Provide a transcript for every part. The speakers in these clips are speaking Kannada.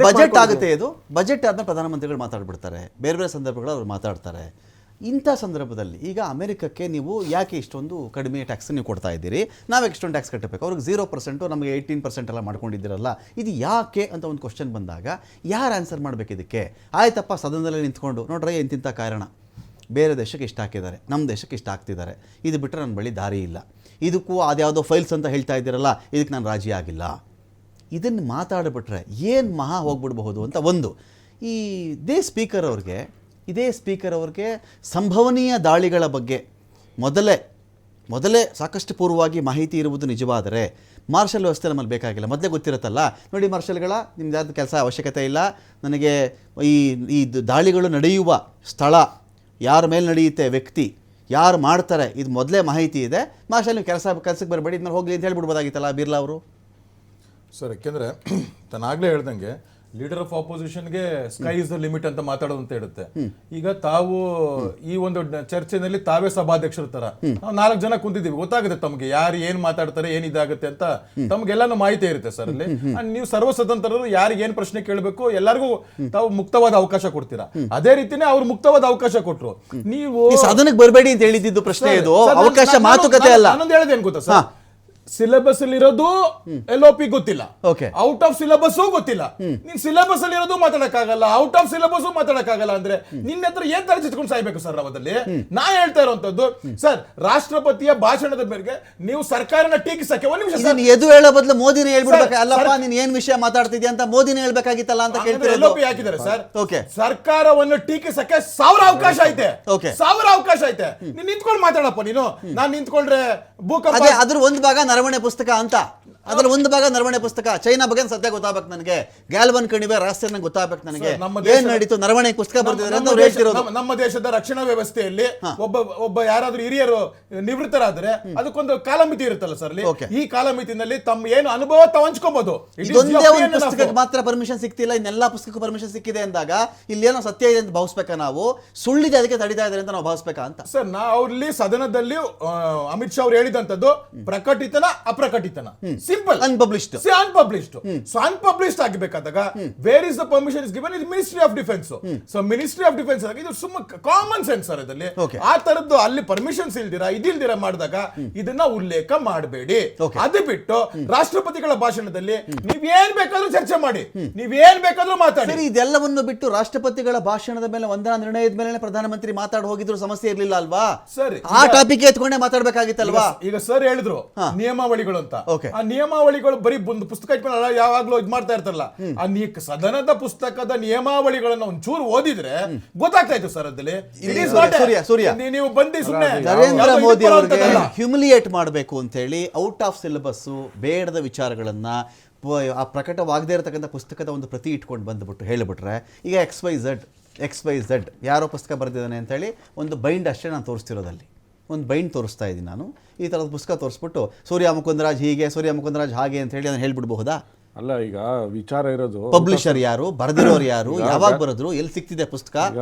ಬಜೆಟ್ ಆಗುತ್ತೆ, ಇದು ಬಜೆಟ್ ಆದ್ಮೇಲೆ ಪ್ರಧಾನಮಂತ್ರಿಗಳು ಮಾತಾಡ್ಬಿಡ್ತಾರೆ, ಬೇರೆ ಬೇರೆ ಸಂದರ್ಭಗಳು ಅವ್ರು ಮಾತಾಡ್ತಾರೆ. ಇಂಥ ಸಂದರ್ಭದಲ್ಲಿ ಈಗ ಅಮೆರಿಕಕ್ಕೆ ನೀವು ಯಾಕೆ ಇಷ್ಟೊಂದು ಕಡಿಮೆ ಟ್ಯಾಕ್ಸ್ ನೀವು ಕೊಡ್ತಾ ಇದ್ದೀರಿ, ನಾವ್ಯಾಕೆ ಇಷ್ಟೊಂದು ಟ್ಯಾಕ್ಸ್ ಕಟ್ಟಬೇಕು, ಅವ್ರಿಗೆ 0%, ನಮಗೆ 18% ಎಲ್ಲ ಮಾಡ್ಕೊಂಡಿದ್ದೀರಲ್ಲ, ಇದು ಯಾಕೆ ಅಂತ ಒಂದು ಕ್ವಶನ್ ಬಂದಾಗ ಯಾರು ಆನ್ಸರ್ ಮಾಡಬೇಕು ಇದಕ್ಕೆ? ಆಯ್ತಪ್ಪ ಸದನದಲ್ಲೇ ನಿಂತ್ಕೊಂಡು ನೋಡ್ರೆ ಇಂತಿಂಥ ಕಾರಣ, ಬೇರೆ ದೇಶಕ್ಕೆ ಇಷ್ಟ ಹಾಕಿದ್ದಾರೆ, ನಮ್ಮ ದೇಶಕ್ಕೆ ಇಷ್ಟ ಆಗ್ತಿದ್ದಾರೆ, ಇದು ಬಿಟ್ಟರೆ ನನ್ನ ಬಳಿ ದಾರಿ ಇಲ್ಲ, ಇದಕ್ಕೂ ಅದ್ಯಾವುದೋ ಫೈಲ್ಸ್ ಅಂತ ಹೇಳ್ತಾ ಇದ್ದೀರಲ್ಲ, ಇದಕ್ಕೆ ನಾನು ರಾಜಿ ಆಗಿಲ್ಲ, ಇದನ್ನು ಮಾತಾಡಿಬಿಟ್ರೆ ಏನು ಮಹಾ ಹೋಗ್ಬಿಡ್ಬಹುದು ಅಂತ. ಒಂದು ಈ ಇದೇ ಸ್ಪೀಕರ್ ಅವ್ರಿಗೆ ಸಂಭವನೀಯ ದಾಳಿಗಳ ಬಗ್ಗೆ ಮೊದಲೇ ಸಾಕಷ್ಟು ಪೂರ್ವವಾಗಿ ಮಾಹಿತಿ ಇರುವುದು ನಿಜವಾದರೆ ಮಾರ್ಷಲ್ ವ್ಯವಸ್ಥೆ ನಮ್ಮಲ್ಲಿ ಬೇಕಾಗಿಲ್ಲ, ಮೊದಲೇ ಗೊತ್ತಿರುತ್ತಲ್ಲ, ನೋಡಿ ಮಾರ್ಷಲ್ಗಳ ನಿಮ್ದು ಯಾವ್ದು ಕೆಲಸ ಅವಶ್ಯಕತೆ ಇಲ್ಲ, ನನಗೆ ಈ ದಾಳಿಗಳು ನಡೆಯುವ ಸ್ಥಳ, ಯಾರ ಮೇಲೆ ನಡೆಯುತ್ತೆ, ವ್ಯಕ್ತಿ ಯಾರು ಮಾಡ್ತಾರೆ, ಇದು ಮೊದಲೇ ಮಾಹಿತಿ ಇದೆ, ಮಾರ್ಷಲ್ ನೀವು ಕೆಲಸಕ್ಕೆ ಬರಬೇಡಿ, ಇದ್ಮೇಲೆ ಹೋಗಲಿ ಅಂತ ಹೇಳ್ಬಿಡ್ಬೋದಾಗಿತ್ತಲ್ಲ ಬಿರ್ಲಾ ಅವರು. ಸರ್ ಯಾಕೆಂದರೆ ನಾನಾಗಲೇ ಹೇಳ್ದಂಗೆ ಲೀಡರ್ ಆಫ್ ಆಪೋಸಿಷನ್ಗೆ ಸ್ಕೈ ಇಸ್ ದ ಲಿಮಿಟ್ ಅಂತ ಮಾತಾಡೋದು ಅಂತ ಹೇಳುತ್ತೆ. ಈಗ ತಾವು ಈ ಒಂದು ಚರ್ಚೆನಲ್ಲಿ ತಾವೇ ಸಭಾಧ್ಯಕ್ಷರ ತರ ನಾವು 4 ಜನ ಕುಂತಿದ್ದೀವಿ, ಗೊತ್ತಾಗುತ್ತೆ ತಮಗೆ ಯಾರು ಏನ್ ಮಾತಾಡ್ತಾರೆ, ಏನ್ ಇದಾಗುತ್ತೆ ಅಂತ ತಮ್ಗೆಲ್ಲಾನು ಮಾಹಿತಿ ಇರುತ್ತೆ ಸರ್ ಅಲ್ಲಿ. ನೀವು ಸರ್ವಸ್ವತಂತ್ರರು, ಯಾರಿಗೆ ಏನ್ ಪ್ರಶ್ನೆ ಕೇಳಬೇಕು ಎಲ್ಲರಿಗೂ ತಾವು ಮುಕ್ತವಾದ ಅವಕಾಶ ಕೊಡ್ತೀರಾ. ಅದೇ ರೀತಿನೇ ಅವ್ರು ಮುಕ್ತವಾದ ಅವಕಾಶ ಕೊಟ್ರು. ನೀವು ಸದನಕ್ಕೆ ಬರಬೇಡಿ ಅಂತ ಹೇಳಿದ್ದು ಪ್ರಶ್ನೆ, ಇದು ಅವಕಾಶ ಮಾತುಕತೆ ಅಲ್ಲ. ನಾನೊಂದು ಹೇಳಿದೇನು ಗೊತ್ತಾ ಸರ್, ಸಿಲೆಬಸ್ ಅಲ್ಲಿ ಇರೋದು LOP ಗೊತ್ತಿಲ್ಲ, ಔಟ್ ಆಫ್ ಸಿಲೆಬಸ್ ಗೊತ್ತಿಲ್ಲ, ನೀನ್ ಸಿಲೆಬಸ್ ಅಲ್ಲಿ ಇರೋದು ಮಾತಾಡಕ್ಕಾಗಲ್ಲ, ಔಟ್ ಆಫ್ ಸಿಲೆಬಸ್ ಮಾತಾಡಕ್ಕಾಗಲ್ಲ ಅಂದ್ರೆ ನಿನ್ನ ಹತ್ರ ಏನ್ ತರ ಚಿತ್ಕೊಂಡು ಸಾಯ್ಬೇಕು ಸರ್ ನಾವದಲ್ಲಿ. ನಾ ಹೇಳ್ತಾ ಇರುವಂತದ್ದು ಸರ್, ರಾಷ್ಟ್ರಪತಿಯ ಭಾಷಣದ ಮೇರೆಗೆ ನೀವು ಸರ್ಕಾರನ ಟೀಕಿಸಕ್ಕೆ ಒಂದ್ ನಿಮಿಷ ಎದು ಹೇಳೋ ಬದಲು ಮೋದಿನೇ ಹೇಳ್ಬಿಡ್ಬೇಕು, ಅಲ್ಲಪ್ಪ ನೀನ್ ಏನ್ ವಿಷಯ ಮಾತಾಡ್ತಿದ್ಯಾ ಅಂತ ಮೋದಿನೇ ಹೇಳ್ಬೇಕಾಗಿತ್ತಲ್ಲ ಅಂತ ಕೇಳ್ತಾರೆ. LOP ಹಾಕಿದ್ದಾರೆ ಸರ್, ಸರ್ಕಾರವನ್ನು ಟೀಕಿಸಕ್ಕೆ 1000 ಅವಕಾಶ ಐತೆ, 1000 ಅವಕಾಶ ಐತೆ, ನೀನ್ ನಿಂತ್ಕೊಂಡು ಮಾತಾಡಪ್ಪ. ನೀನು ನಾನ್ ನಿಂತ್ಕೊಂಡ್ರೆ ಭೂಕಂಪ, ಅದ್ರ ಒಂದು ಭಾಗ ನರವಣೆ ಪುಸ್ತಕ ಅಂತ, ಅದ್ರ ಒಂದು ಭಾಗ ನರವಣೆ ಪುಸ್ತಕ, ಚೈನಾ ಬಗ್ಗೆ ಸದ್ಯ ಗೊತ್ತಾಗಬೇಕು ನನಗೆ, ಗ್ಯಾಲ್ವನ್ ಕಣಿವೆ ರಹಸ್ಯ ಗೊತ್ತಾಗಬೇಕು ನನಗೆ, ಏನ್ ನಡೀತು ನರವಣೆ ಪುಸ್ತಕ ಬರ್ತಿದ್ದಾರೆ ಅಂತ ಅವ್ರು ಹೇಳ್ತಿರೋದು. ನಮ್ಮ ದೇಶದ ರಕ್ಷಣಾ ವ್ಯವಸ್ಥೆಯಲ್ಲಿ ಒಬ್ಬ ಯಾರಾದ್ರೂ ಹಿರಿಯರು ನಿವೃತ್ತರಾದ್ರೆ ಅದಕ್ಕೊಂದು ಕಾಲಮಿತಿ ಇರುತ್ತಲ್ಲ ಸರ್ ಅಲ್ಲಿ. ಈ ಕಾಲಮಿತಿನಲ್ಲಿ ತಮ್ಮ ಏನು ಅನುಭವ ತಾವು ಹಂಚ್ಕೋಬಹುದು. ಇದೊಂದೇ ಒಂದು ಪುಸ್ತಕಕ್ಕೆ ಮಾತ್ರ ಪರ್ಮಿಷನ್ ಸಿಕ್ತಿಲ್ಲ, ಇನ್ನೆಲ್ಲಾ ಪುಸ್ತಕಕ್ಕೂ ಪರ್ಮಿಷನ್ ಸಿಕ್ಕಿದೆ ಅಂದಾಗ ಇಲ್ಲಿ ಏನೋ ಸತ್ಯ ಇದೆ ಅಂತ ಭಾವಿಸ್ಬೇಕಾ ನಾವು, ಸುಳ್ಳಿದೆ ಅದಕ್ಕೆ ತಡಿತಾ ಇದ್ದಾರೆ ಅಂತ ನಾವು ಭಾವಿಸ್ಬೇಕಾ ಅಂತ ಸರ್. ಅವ್ರಲ್ಲಿ ಸದನದಲ್ಲಿ ಅಮಿತ್ ಶಾ ಅವ್ರು ಹೇಳಿದಂತದ್ದು ಪ್ರಕಟಿತನ ಅಪ್ರಕಟಿತನ, ಸಿಂಪಲ್, ಅನ್ಪಬ್ಲಿಷ್ಡ್ ಆಗಬೇಕಾದಾಗ where is the permission is given is ministry of defence. So ministry of defence ಆಗಿ ಇದು ಸುಮ್ಮ ಕಾಮನ್ ಸೆನ್ಸ್ ಸರ್ ಇದರಲ್ಲಿ. ಆ ತರದ್ದು ಅಲ್ಲಿ ಪರ್ಮಿಷನ್ಸ್ ಇದಿಲ್ದಿರ ಮಾಡಿದಾಗ ಇದನ್ನ ಉಲ್ಲೇಖ ಮಾಡಬೇಡಿ. ಅದು ಬಿಟ್ಟು ರಾಷ್ಟ್ರಪತಿಗಳ ಭಾಷಣದಲ್ಲಿ ನೀವೇನ್ ಬೇಕಾದ್ರೂ ಚರ್ಚೆ ಮಾಡಿ, ನೀವೇನ್ ಬೇಕಾದ್ರೂ ಮಾತಾಡಿ. ಇದೆಲ್ಲವನ್ನು ಬಿಟ್ಟು ರಾಷ್ಟ್ರಪತಿಗಳ ಭಾಷಣದ ಮೇಲೆ ವಂದನಾ ನಿರ್ಣಯದ ಮೇಲೆ ಪ್ರಧಾನಮಂತ್ರಿ ಮಾತಾಡಿ ಹೋಗಿದ್ರು ಸಮಸ್ಯೆ ಇರ್ಲಿಲ್ಲ ಅಲ್ವಾ? ಸರಿ, ಆ ಟಾಪಿಕ್ ಎತ್ಕೊಂಡೇ ಮಾತಾಡ್ಬೇಕಾಗಿತ್ತಲ್ವಾ? ಈಗ ಸರ್ ಹೇಳಿದ್ರು ನಿಯಮಾವಳಿಗಳು ಅಂತ, ಆ ನಿಯಮಾವಳಿಗಳು ಬರೀ ಒಂದು ಪುಸ್ತಕ ಇಟ್ಕೊಂಡು ಯಾವಾಗ್ಲೂ ಇದ್ ಮಾಡ್ತಾ ಇರ್ತಾರಲ್ಲ, ಆ ಸದನದ ಪುಸ್ತಕದ ನಿಯಮಾವಳಿಗಳನ್ನ ಒಂಚೂರು ಓದಿದ್ರೆ ಗೊತ್ತಾಗ್ತಾ ಇತ್ತು ಸರ್. ಅದಲ್ಲಿ ನೀವು ಬಂದಿ ಸುಮ್ಮನೆ ನರೇಂದ್ರ ಮೋದಿ ಅವರಿಗೆ ಹ್ಯೂಮಿಲಿಯೇಟ್ ಮಾಡಬೇಕು ಅಂತ ಹೇಳಿ ಔಟ್ ಆಫ್ ಸಿಲೆಬಸ್ ಬೇಡದ ವಿಚಾರಗಳನ್ನ, ಆ ಪ್ರಕಟವಾಗದೇ ಇರತಕ್ಕಂಥ ಪುಸ್ತಕದ ಒಂದು ಪ್ರತಿ ಇಟ್ಕೊಂಡು ಬಂದ್ಬಿಟ್ಟು ಹೇಳಿಬಿಟ್ರೆ, ಈಗ XYZ ಯಾರೋ ಪುಸ್ತಕ ಬರೆದಿದ್ದಾನೆ ಅಂತ ಹೇಳಿ ಒಂದು ಬೈಂಡ್ ಅಷ್ಟೇ ನಾನು ತೋರಿಸ್ತಿರೋದಲ್ಲಿ, ಒಂದು ಬೈಂಡ್ ತೋರಿಸ್ತಾ ಇದ್ದೀನಿ ನಾನು. ಈ ಥರದ ಪುಸ್ತಕ ತೋರಿಸ್ಬಿಟ್ಟು ಸೂರ್ಯ ಮುಕುಂದರಾಜ್ ಹೀಗೆ, ಸೂರ್ಯ ಮುಕುಂದರಾಜ್ ಹಾಗೆ ಅಂತ ಹೇಳಿ ನಾನು ಹೇಳ್ಬಿಡ್ಬಹುದಾ? ಅಲ್ಲ, ಈಗ ವಿಚಾರ ಇರೋದು ಪಬ್ಲಿಷರ್ ಯಾರು, ಬರೆದಿರೋರು ಯಾರು, ಯಾವಾಗ ಬರೆದ್ರು, ಎಲ್ಲಿ ಸಿಕ್ತಿದೆ ಪುಸ್ತಕ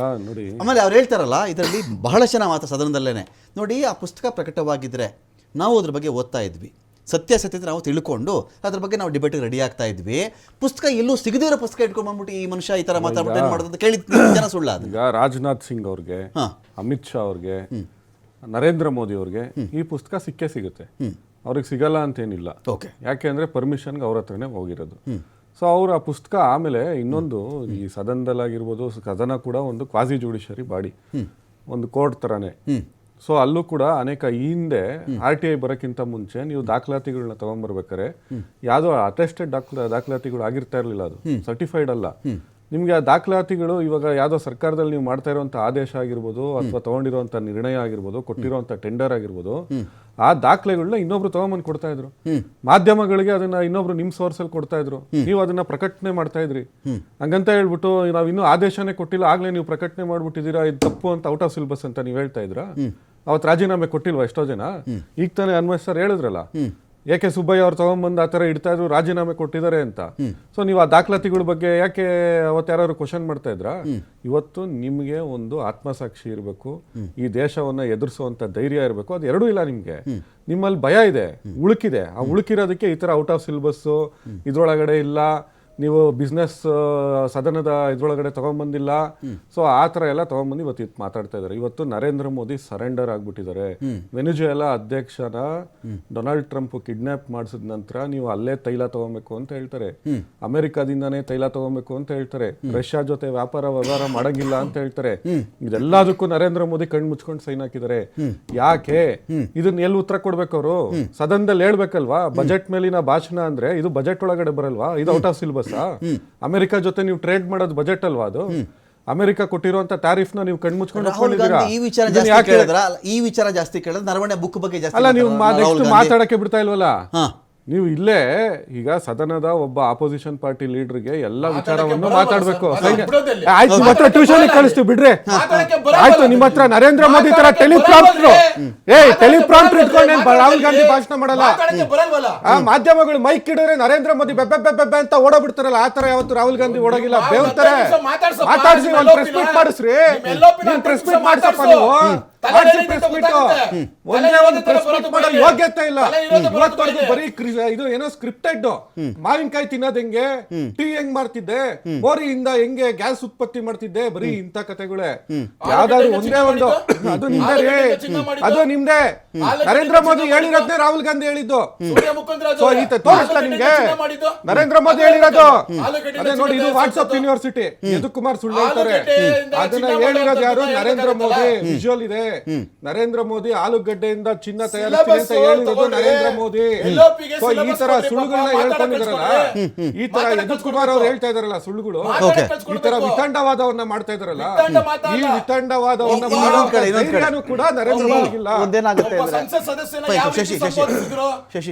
ನೋಡಿ. ಆಮೇಲೆ ಅವ್ರು ಹೇಳ್ತಾರಲ್ಲ, ಇದರಲ್ಲಿ ಬಹಳ ಜನ ಮಾತ್ರ ಸದನದಲ್ಲೇನೆ ನೋಡಿ, ಆ ಪುಸ್ತಕ ಪ್ರಕಟವಾಗಿದ್ರೆ ನಾವು ಅದ್ರ ಬಗ್ಗೆ ಓದ್ತಾ ಇದ್ವಿ, ಸತ್ಯಾಸತ್ಯತೆ ನಾವು ತಿಳ್ಕೊಂಡು ಅದ್ರ ಬಗ್ಗೆ ನಾವು ಡಿಬೇಟ್ ರೆಡಿ ಆಗ್ತಾ ಇದ್ವಿ. ಪುಸ್ತಕ ಎಲ್ಲೂ ಸಿಗದೇ ಇರೋ ಪುಸ್ತಕ ಇಟ್ಕೊಂಡು ಬಂದ್ಬಿಟ್ಟು ಈ ಮನುಷ್ಯ ಈ ತರ ಮಾತಾಡ್ಬಿಟ್ಟು ಏನು ಮಾಡೋದು ಕೇಳಿದ ಜನ ಸುಳ್ಳ. ಈಗ ರಾಜನಾಥ್ ಸಿಂಗ್ ಅವ್ರಿಗೆ, ಅಮಿತ್ ಶಾ ಅವ್ರಿಗೆ, ನರೇಂದ್ರ ಮೋದಿ ಅವ್ರಿಗೆ ಈ ಪುಸ್ತಕ ಸಿಗುತ್ತೆ. ಅವ್ರಿಗೆ ಸಿಗಲ್ಲ ಅಂತೇನಿಲ್ಲ, ಯಾಕೆಂದ್ರೆ ಪರ್ಮಿಷನ್ಗೆ ಅವ್ರ ಹತ್ರನೇ ಹೋಗಿರೋದು. ಸೊ ಅವ್ರು ಆ ಪುಸ್ತಕ ಆಮೇಲೆ ಇನ್ನೊಂದು, ಈ ಸದನದಲ್ಲಾಗಿರ್ಬೋದು, ಸದನ ಕೂಡ ಒಂದು ಕ್ವಾಸಿ ಜುಡಿಷರಿ ಬಾಡಿ, ಒಂದು ಕೋರ್ಟ್ ತರಾನೇ. ಸೊ ಅಲ್ಲೂ ಕೂಡ ಅನೇಕ ಈ ಹಿಂದೆ RTI ಬರೋಕ್ಕಿಂತ ಮುಂಚೆ ನೀವು ದಾಖಲಾತಿಗಳನ್ನ ತಗೊಂಡ್ಬರ್ಬೇಕಾರೆ ಯಾವುದೋ ಅಟೆಸ್ಟೆಡ್ ದಾಖಲಾತಿಗಳು ಆಗಿರ್ತಾ ಇರಲಿಲ್ಲ, ಅದು ಸರ್ಟಿಫೈಡ್ ಅಲ್ಲ. ನಿಮ್ಗೆ ಆ ದಾಖಲಾತಿಗಳು ಇವಾಗ ಯಾವುದೋ ಸರ್ಕಾರದಲ್ಲಿ ನೀವು ಮಾಡ್ತಾ ಇರುವಂಥ ಆದೇಶ ಆಗಿರ್ಬೋದು, ಅಥವಾ ತಗೊಂಡಿರುವಂಥ ನಿರ್ಣಯ ಆಗಿರ್ಬೋದು, ಕೊಟ್ಟಿರುವಂಥ ಟೆಂಡರ್ ಆಗಿರ್ಬೋದು, ಆ ದಾಖಲೆಗಳನ್ನ ಇನ್ನೊಬ್ರು ತಗೊಂಬಂದು ಕೊಡ್ತಾ ಇದ್ರು. ಮಾಧ್ಯಮಗಳಿಗೆ ಅದನ್ನ ಇನ್ನೊಬ್ರು ನಿಮ್ ಸೋರ್ಸ್ ಅಲ್ಲಿ ಕೊಡ್ತಾ ಇದ್ರು, ನೀವು ಅದನ್ನ ಪ್ರಕಟಣೆ ಮಾಡ್ತಾ ಇದ್ರಿ. ಹಂಗಂತ ಹೇಳ್ಬಿಟ್ಟು ನಾವ್ ಇನ್ನೂ ಆದೇಶನೇ ಕೊಟ್ಟಿಲ್ಲ, ಆಗ್ಲೇ ನೀವು ಪ್ರಕಟಣೆ ಮಾಡ್ಬಿಟ್ಟಿದ್ದೀರಾ, ಇದು ತಪ್ಪು ಅಂತ, ಔಟ್ ಆಫ್ ಸಿಲೆಬಸ್ ಅಂತ ನೀವು ಹೇಳ್ತಾ ಇದ್ರ. ಅವತ್ತು ರಾಜೀನಾಮೆ ಕೊಟ್ಟಿಲ್ವಾ ಎಷ್ಟೋ ಜನ? ಈಗ ತಾನೇ ಅನ್ವಯ್ ಸರ್ ಹೇಳಿದ್ರಲ್ಲ, ಯಾಕೆ ಸುಬ್ಬಯ್ಯ ಅವ್ರು ತಗೊಂಡ್ಬಂದು ಆ ಥರ ಇಡ್ತಾ ಇದ್ರು, ರಾಜೀನಾಮೆ ಕೊಟ್ಟಿದ್ದಾರೆ ಅಂತ. ಸೊ ನೀವು ಆ ದಾಖಲಾತಿಗಳ ಬಗ್ಗೆ ಯಾಕೆ ಅವತ್ತು ಯಾರು ಕ್ವಶನ್ ಮಾಡ್ತಾ ಇದ್ರ? ಇವತ್ತು ನಿಮ್ಗೆ ಒಂದು ಆತ್ಮಸಾಕ್ಷಿ ಇರಬೇಕು, ಈ ದೇಶವನ್ನ ಎದುರಿಸುವಂತ ಧೈರ್ಯ ಇರಬೇಕು. ಅದು ಎರಡೂ ಇಲ್ಲ ನಿಮ್ಗೆ. ನಿಮ್ಮಲ್ಲಿ ಭಯ ಇದೆ, ಉಳುಕಿದೆ. ಆ ಉಳುಕಿರೋದಕ್ಕೆ ಈ ತರ ಔಟ್ ಆಫ್ ಸಿಲೆಬಸ್ ಇದ್ರೊಳಗಡೆ ಇಲ್ಲ, ನೀವು ಬಿಸ್ನೆಸ್ ಸದನದ ಇದ್ರೊಳಗಡೆ ತಗೊಂಡ್ಬಂದಿಲ್ಲ. ಸೊ ಆ ಥರ ಎಲ್ಲ ತಗೊಂಡ್ಬಂದು ಇವತ್ತು ಮಾತಾಡ್ತಾ ಇದ್ದಾರೆ. ಇವತ್ತು ನರೇಂದ್ರ ಮೋದಿ ಸರೆಂಡರ್ ಆಗ್ಬಿಟ್ಟಿದ್ದಾರೆ. ವೆನಿಜುವೆಲಾ ಅಧ್ಯಕ್ಷನ ಡೊನಾಲ್ಡ್ ಟ್ರಂಪ್ ಕಿಡ್ನಾಪ್ ಮಾಡಿಸಿದ ನಂತರ ನೀವು ಅಲ್ಲೇ ತೈಲ ತಗೊಬೇಕು ಅಂತ ಹೇಳ್ತಾರೆ, ಅಮೆರಿಕಾದಿಂದಾನೇ ತೈಲ ತಗೊಬೇಕು ಅಂತ ಹೇಳ್ತಾರೆ, ರಷ್ಯಾ ಜೊತೆ ವ್ಯಾಪಾರ ಮಾಡಂಗಿಲ್ಲ ಅಂತ ಹೇಳ್ತಾರೆ. ಇದೆಲ್ಲದಕ್ಕೂ ನರೇಂದ್ರ ಮೋದಿ ಕಣ್ಣು ಮುಚ್ಕೊಂಡು ಸೈನ್ ಹಾಕಿದ್ದಾರೆ. ಯಾಕೆ? ಇದನ್ನ ಎಲ್ಲಿ ಉತ್ತರ ಕೊಡ್ಬೇಕು ಅವರು? ಸದನದಲ್ಲಿ ಹೇಳ್ಬೇಕಲ್ವಾ? ಬಜೆಟ್ ಮೇಲಿನ ಭಾಷಣ ಅಂದ್ರೆ ಇದು ಬಜೆಟ್ ಒಳಗಡೆ ಬರಲ್ವಾ? ಇದು ಔಟ್ ಆಫ್ ಸಿಲೆಬಸ್. ಅಮೆರಿಕ ಜೊತೆ ನೀವು ಟ್ರೇಡ್ ಮಾಡೋದು ಬಜೆಟ್ ಅಲ್ವಾ? ಅದು ಅಮೆರಿಕ ಕೊಟ್ಟಿರುವಂತ ಟ್ಯಾರಿಫ್ ನ ನೀವು ಕಣ್ಮುಚ್ಕೊಂಡು ಈ ವಿಚಾರ ಜಾಸ್ತಿ ಕೇಳಿದ್ರೆ ನರವಣೆ ಬುಕ್ ಬಗ್ಗೆ ಜಾಸ್ತಿ ಅಲ್ಲ. ನೀವು ನೆಕ್ಸ್ಟ್ ಮಾತಾಡಕ್ಕೆ ಬಿಡ್ತಾ ಇಲ್ವಲ್ಲ ನೀವು? ಇಲ್ಲೇ ಈಗ ಸದನದ ಒಬ್ಬ ಆಪೋಸಿಷನ್ ಪಾರ್ಟಿ ಲೀಡರ್ಗೆ ಎಲ್ಲ ವಿಚಾರವನ್ನು ಮಾತಾಡ್ಬೇಕು. ಆಯ್ತು, ನಿಮ್ಮ ಹತ್ರ ಟ್ಯೂಷನ್ ಕಳಿಸ್ತೀವಿ ಬಿಡ್ರಿ. ಆಯ್ತು, ನಿಮ್ಮ ಹತ್ರ ನರೇಂದ್ರ ಮೋದಿ ತರ ಟೆಲಿಪ್ರಾಂಪ್ಟರ್ ಇಟ್ಕೊಂಡು ರಾಹುಲ್ ಗಾಂಧಿ ಭಾಷಣ ಮಾಡಲ್ಲ. ಮಾಧ್ಯಮಗಳು ಮೈಕ್ ಇಡಿದ್ರೆ ನರೇಂದ್ರ ಮೋದಿ ಬೆಬ್ಬೆ ಬೆಬ್ಬೆ ಅಂತ ಓಡೋಬಿಡ್ತಾರಲ್ಲ, ಆ ತರ ಯಾವತ್ತು ರಾಹುಲ್ ಗಾಂಧಿ ಓಡೋಗಿಲ್ಲ. ಬೇವ್ತಾರೆ ಮಾತಾಡ್ಸಿ, ಒಂದು ಪ್ರೆಸ್ ಮೀಟ್ ಮಾಡಿಸ್ರಿ. ಪ್ರೆಸ್ ಮೀಟ್ ಮಾಡ್ಸಪ್ಪ ನೀವು. ಯೋಗ್ಯತೆ ಇಲ್ಲ. ಇವತ್ತವರೆಗೂ ಬರೀ ಇದು ಏನೋ ಸ್ಕ್ರಿಪ್ಟೆಡ್. ಮಾವಿನಕಾಯಿ ತಿನ್ನೋದ್ ಹೆಂಗೆ, ಟೀ ಹೆಂಗ್ ಮಾಡ್ತಿದ್ದೆ, ಮೋರಿಯಿಂದ ಹೆಂಗೆ ಗ್ಯಾಸ್ ಉತ್ಪತ್ತಿ ಮಾಡ್ತಿದ್ದೆ, ಬರೀ ಇಂಥ ಕಥೆಗಳೇ. ಯಾವ್ದಾದ್ರು ಒಂದೇ ಒಂದು ಅದು ನಿಮ್ದೇ ರೀ, ಅದು ನಿಮ್ದೇ. ನರೇಂದ್ರ ಮೋದಿ ಹೇಳಿರೋದ್ನೇ ರಾಹುಲ್ ಗಾಂಧಿ ಹೇಳಿದ್ದು. ತೋರಿಸ್ತಾ ನಿಮ್ಗೆ ನರೇಂದ್ರ ಮೋದಿ ಹೇಳಿರೋದು? ಅದೇ ನೋಡಿ, ಇದು ವಾಟ್ಸ್ಆಪ್ ಯೂನಿವರ್ಸಿಟಿ. ಯದುಕುಮಾರ್ ಸುಳ್ಳು ಹೇಳ್ತಾರೆ. ಅದನ್ನ ಹೇಳಿರೋದು ಯಾರು? ನರೇಂದ್ರ ಮೋದಿ. ವಿಜುವಲ್ ಇದೆ. ನರೇಂದ್ರ ಮೋದಿ ಆಲೂಗಡ್ಡೆಯಿಂದ ಚಿನ್ನ ತಯಾರಿಸ್ತೀನಿ ಅಂತ ಹೇಳಿರೋದು ನರೇಂದ್ರ ಮೋದಿ. ಈ ತರ ಸುಳ್ಳುಗಳನ್ನ ಹೇಳ್ಕೊಂಡಿದಾರಲ್ಲ, ಈ ತರ ಯದುಕುಮಾರ್ ಅವ್ರು ಹೇಳ್ತಾ ಇದಾರಲ್ಲ ಸುಳ್ಳುಗಳು, ಈ ತರ ವಿತಂಡವಾದವನ್ನ ಮಾಡ್ತಾ ಇದಾರಲ್ಲ, ಈ ವಿತಂಡವಾದವನ್ನ ಮಾಡೋ ಕೂಡ ನರೇಂದ್ರ ಮೋದಿ ಇಲ್ಲ. ಒಂದೇನಾಗುತ್ತೆ ಅಂದ್ರೆ ಶಶಿ